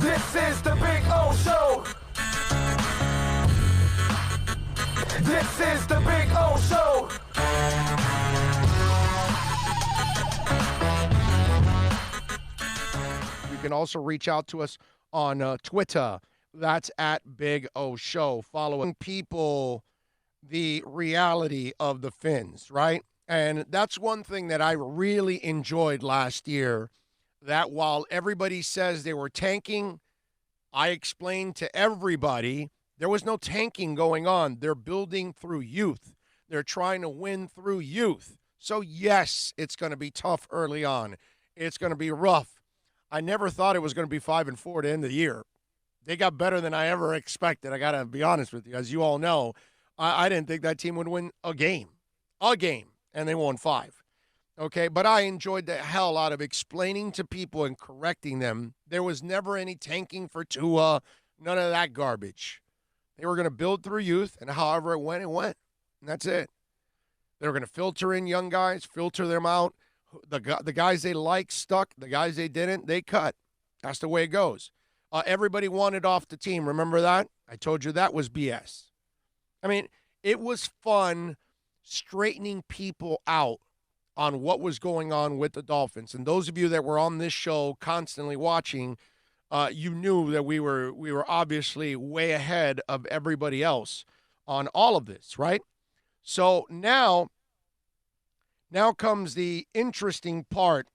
This is the Big O Show. This is the Big O Show. You can also reach out to us on Twitter. That's at Big O Show. Following people the reality of the Finns, right? And that's one thing that I really enjoyed last year, that while everybody says they were tanking, I explained to everybody there was no tanking going on. They're building through youth. They're trying to win through youth. So, yes, it's going to be tough early on. It's going to be rough. I never thought it was going to be 5-4 to end the year. They got better than I ever expected. I got to be honest with you. As you all know, I didn't think that team would win a game, and they won 5. Okay, but I enjoyed the hell out of explaining to people and correcting them. There was never any tanking for Tua, none of that garbage. They were going to build through youth, and however it went, and that's it. They were going to filter in young guys, filter them out. The guys they liked stuck. The guys they didn't, they cut. That's the way it goes. Everybody wanted off the team. Remember that? I told you that was BS. I mean, it was fun straightening people out on what was going on with the Dolphins. And those of you that were on this show constantly watching, you knew that we were obviously way ahead of everybody else on all of this, right? So now comes the interesting part.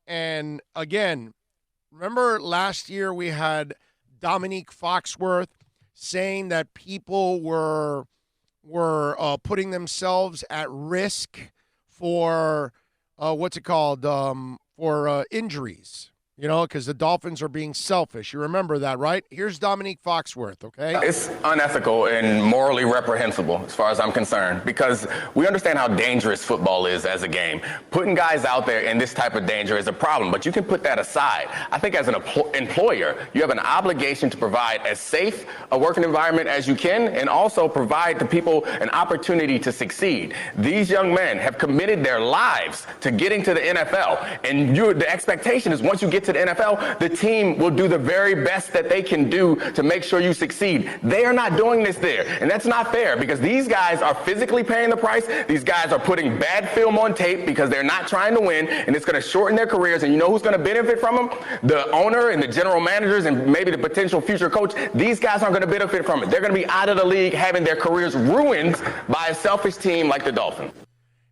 And again, remember last year we had Dominique Foxworth saying that people were putting themselves at risk for for injuries, because the Dolphins are being selfish. You remember that, right? Here's Dominique Foxworth, okay? It's unethical and morally reprehensible as far as I'm concerned, because we understand how dangerous football is as a game. Putting guys out there in this type of danger is a problem, but you can put that aside. I think as an employer, you have an obligation to provide as safe a working environment as you can, and also provide to people an opportunity to succeed. These young men have committed their lives to getting to the NFL, and the expectation is once you get to the NFL, the team will do the very best that they can do to make sure you succeed. They are not doing this there, and that's not fair, because these guys are physically paying the price. These guys are putting bad film on tape because they're not trying to win, and it's going to shorten their careers. And you know who's going to benefit from them? The owner and the general managers and maybe the potential future coach. These guys aren't going to benefit from it. They're going to be out of the league, having their careers ruined by a selfish team like the Dolphins.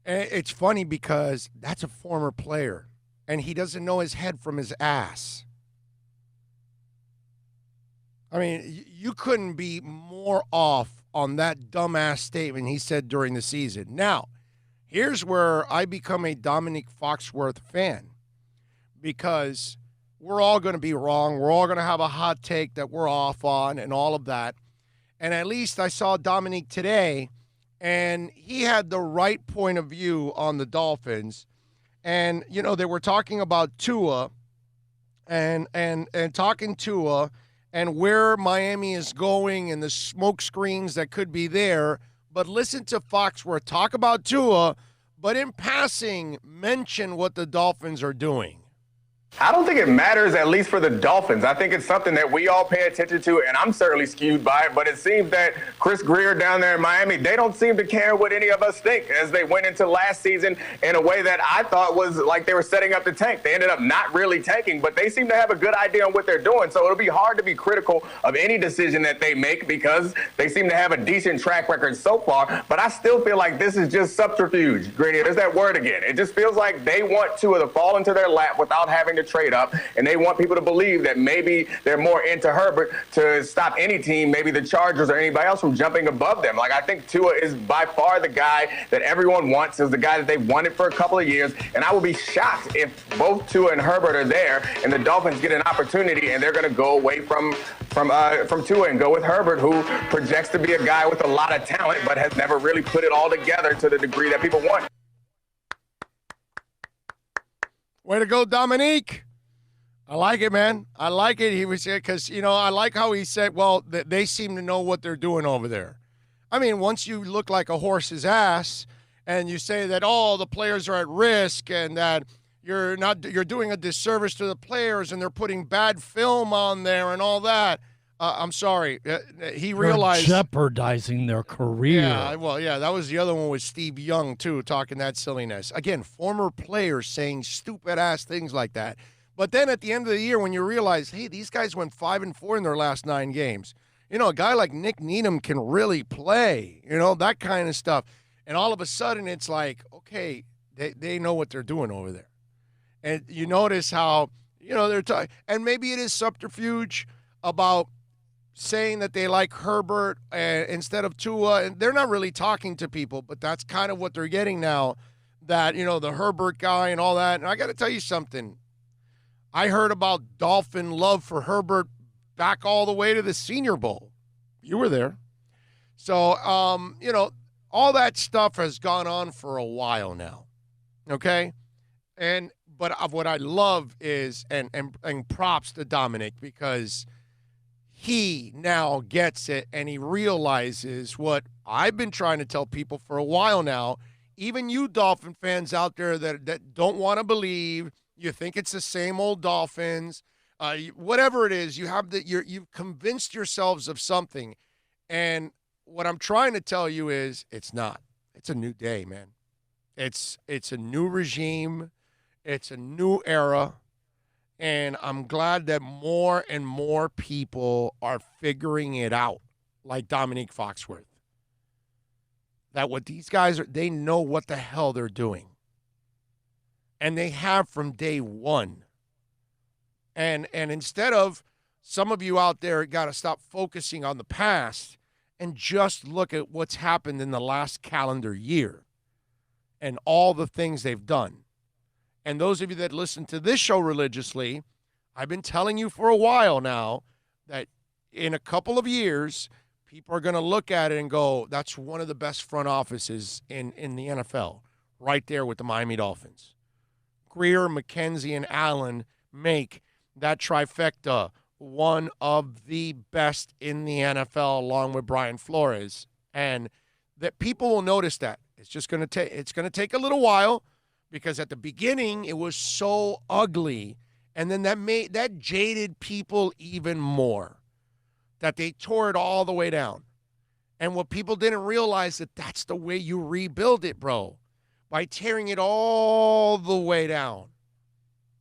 It's funny because that's a former player, and he doesn't know his head from his ass. I mean, you couldn't be more off on that dumbass statement he said during the season. Now, here's where I become a Dominique Foxworth fan, because we're all going to be wrong. We're all going to have a hot take that we're off on and all of that. And at least I saw Dominique today, and he had the right point of view on the Dolphins. And, they were talking about Tua and talking Tua and where Miami is going and the smoke screens that could be there. But listen to Foxworth talk about Tua, but in passing, mention what the Dolphins are doing. I don't think it matters, at least for the Dolphins. I think it's something that we all pay attention to, and I'm certainly skewed by it. But it seems that Chris Greer down there in Miami, they don't seem to care what any of us think, as they went into last season in a way that I thought was like they were setting up the tank. They ended up not really tanking, but they seem to have a good idea on what they're doing. So it'll be hard to be critical of any decision that they make, because they seem to have a decent track record so far. But I still feel like this is just subterfuge. Grady, there's that word again. It just feels like they want Tua to fall into their lap without having to trade up, and they want people to believe that maybe they're more into Herbert to stop any team, maybe the Chargers or anybody else, from jumping above them. Like, I think Tua is by far the guy that everyone wants, is the guy that they wanted for a couple of years, and I would be shocked if both Tua and Herbert are there and the Dolphins get an opportunity and they're going to go away from Tua and go with Herbert, who projects to be a guy with a lot of talent but has never really put it all together to the degree that people want. Way to go, Dominique. I like it, man. I like it. He was because, I like how he said, well, they seem to know what they're doing over there. I mean, once you look like a horse's ass and you say that, the players are at risk and that, you're doing a disservice to the players, and they're putting bad film on there and all that. I'm sorry. He realized jeopardizing their career. Yeah, well, yeah, that was the other one with Steve Young too, talking that silliness. Again, former players saying stupid ass things like that. But then at the end of the year, when you realize, hey, these guys went 5-4 in their last 9 games. You know, a guy like Nick Needham can really play. You know, that kind of stuff. And all of a sudden, it's like, okay, they know what they're doing over there. And you notice how, you know, they're talking, and maybe it is subterfuge about saying that they like Herbert instead of Tua, and they're not really talking to people, but that's kind of what they're getting now, that, you know, the Herbert guy and all that. And I got to tell you something. I heard about Dolphin love for Herbert back all the way to the Senior Bowl. You were there. So, you know, all that stuff has gone on for a while now, okay? But what I love is, and props to Dominic, because he now gets it and he realizes what I've been trying to tell people for a while now, even you Dolphin fans out there that don't want to believe, you think it's the same old Dolphins, whatever it is, you've convinced yourselves of something. And what I'm trying to tell you is it's not. It's a new day, man. It's a new regime. It's a new era. And I'm glad that more and more people are figuring it out, like Dominique Foxworth. That what these guys are, they know what the hell they're doing. And they have from day one. And instead of some of you out there got to stop focusing on the past and just look at what's happened in the last calendar year and all the things they've done. And those of you that listen to this show religiously, I've been telling you for a while now that in a couple of years, people are going to look at it and go, that's one of the best front offices in the NFL, right there with the Miami Dolphins. Grier, McKenzie, and Allen make that trifecta one of the best in the NFL, along with Brian Flores. And that people will notice that. It's just going to take a little while, because at the beginning it was so ugly, and then that jaded people even more, that they tore it all the way down. And what people didn't realize, that's the way you rebuild it, bro, by tearing it all the way down.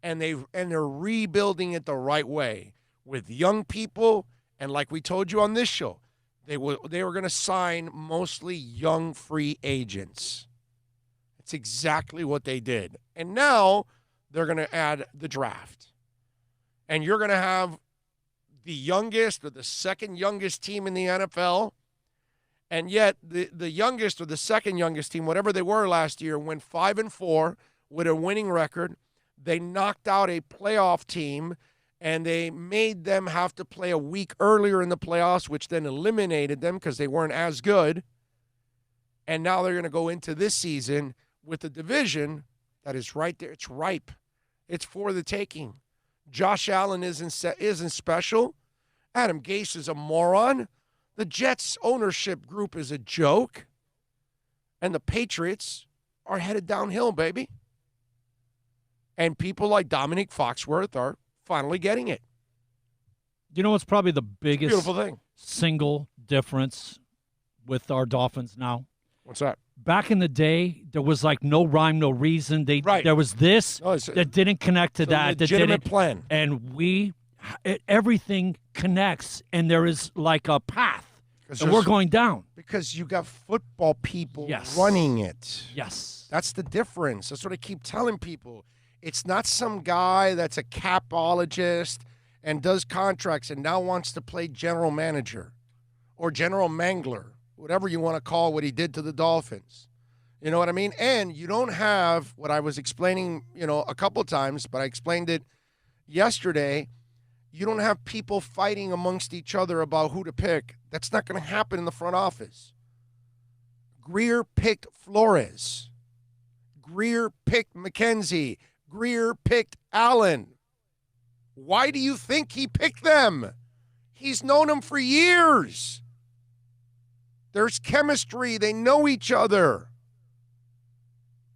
And they're rebuilding it the right way with young people, and like we told you on this show, they were going to sign mostly young free agents. It's exactly what they did. And now they're going to add the draft. And you're going to have the youngest or the second youngest team in the NFL. And yet the youngest or the second youngest team, whatever they were last year, went 5-4 with a winning record. They knocked out a playoff team, and they made them have to play a week earlier in the playoffs, which then eliminated them because they weren't as good. And now they're going to go into this season with a division that is right there. It's ripe. It's for the taking. Josh Allen isn't special. Adam Gase is a moron. The Jets ownership group is a joke. And the Patriots are headed downhill, baby. And people like Dominique Foxworth are finally getting it. You know what's probably the biggest beautiful thing single difference with our Dolphins now? What's that? Back in the day, there was like no rhyme, no reason. There was this that didn't connect to that. Legitimate plan. And everything connects, and there is like a path, and we're going down. Because you got football people running it. Yes. That's the difference. That's what I keep telling people. It's not some guy that's a capologist and does contracts and now wants to play general manager or general mangler, whatever you want to call what he did to the Dolphins. You know what I mean? And you don't have what I was explaining, a couple of times, but I explained it yesterday. You don't have people fighting amongst each other about who to pick. That's not going to happen in the front office. Grier picked Flores. Grier picked McKenzie. Grier picked Allen. Why do you think he picked them? He's known them for years. There's chemistry. They know each other.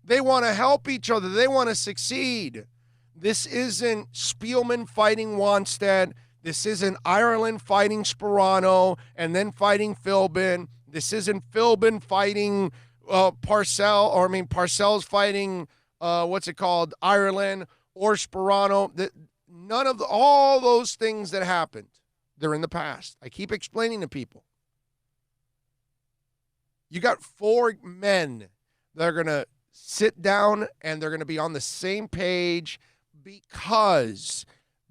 They want to help each other. They want to succeed. This isn't Spielman fighting Wanstead. This isn't Ireland fighting Sperano and then fighting Philbin. This isn't Philbin fighting Parcells fighting, Ireland or Sperano. None of all those things that happened, they're in the past. I keep explaining to people. You got 4 men that are going to sit down and they're going to be on the same page because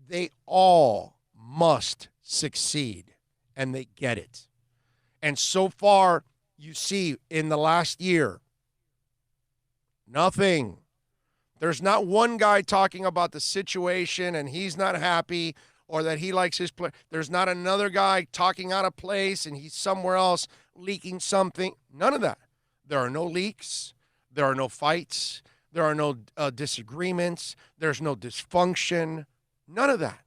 they all must succeed and they get it. And so far, you see in the last year, nothing. There's not one guy talking about the situation and he's not happy or that he likes his play. There's not another guy talking out of place and he's somewhere else leaking something. None of that. There are no leaks. There are no fights. There are no disagreements. There's no dysfunction. None of that.